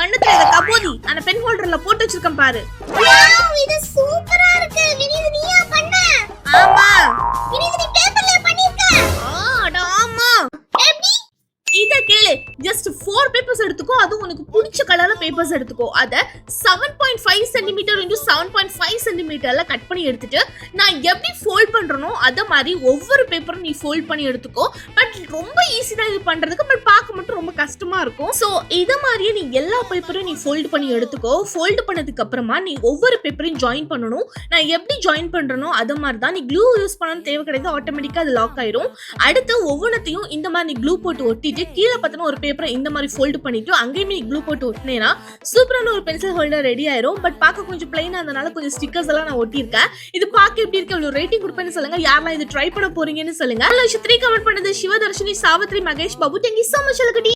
கண்ணுத்துல இத கபோதி அந்த பென் ஹோல்டர்ல போட்டு வச்சிருக்கேன் பாரு. வாவ் இது சூப்பரா இருக்கு. வினிது நீயா பண்ண? ஆமா. வினிது நீ பேப்பர்ல பண்ணிருக்க? அட ஆமா. எப்படி? இத கேளு. ஜஸ்ட் 4 பேப்பர்ஸ் எடுத்துக்கோ. அது உனக்கு பிடிச்ச கலர்ல பேப்பர்ஸ் எடுத்துக்கோ. அத 7.5 cm into 7.5 cmல கட் பண்ணி எடுத்துட்டு நான் எப்படி ஃபோல்ட் பண்றனோ அத மாதிரி ஒவ்வொரு பேப்பரும் நீ ஃபோல்ட் பண்ணி எடுத்துக்கோ. பட் ரொம்ப ஈஸி தான் இது பண்றதுக்கு. பட் பார்க்க மட்டும் ரொம்ப கஷ்டமா இருக்கும். சோ இத மாதிரியே நீ எல்லா பேப்பரையும் நீ ஃபோல்ட் பண்ணி எடுத்துக்கோ. ஃபோல்ட் பண்ணதுக்கு அப்புறமா நீ ஒவ்வொரு பேப்பரையும் ஜாயின் பண்ணனும். நான் எப்படி ஜாயின் பண்றனோ அத மாதிரி தான். நீ க்ளூ யூஸ் பண்ணனும் தேவை கிடையாது. ஆட்டோமேட்டிக்கா அது லாக் ஆயிரும். அடுத்து ஒவ்வொன்னையும் இந்த மாதிரி நீ க்ளூ போட்டு ஒட்டிட்டு கீழ பார்த்தா ஒரு பேப்பரை இந்த மாதிரி ஃபோல்ட் பண்ணிட்டு அங்கேயுமே க்ளூ போட்டு ஒட்டினேனா சூப்பரான ஒரு பென்சில் ஹோல்டர் ரெடி ஆயிரும். பட் பார்க்க கொஞ்சம் பிளைனா இருந்தனால கொஞ்சம் ஸ்டிக்கர்ஸ் எல்லாம் நான் ஒட்டியிருக்கேன். இது பார்க்க எப்படி இருக்கு, எவ்வளவு ரேட்டிங் கொடுப்பேன்னு சொல்லுங்க. யாரெல்லாம் இது ட்ரை பண்ண போறீங்கன்னு சொல்லுங்க. 3 கமெண்ட் பண்ணது Sivadharshini, Savitri, Mahesh Babu. Thank you so much.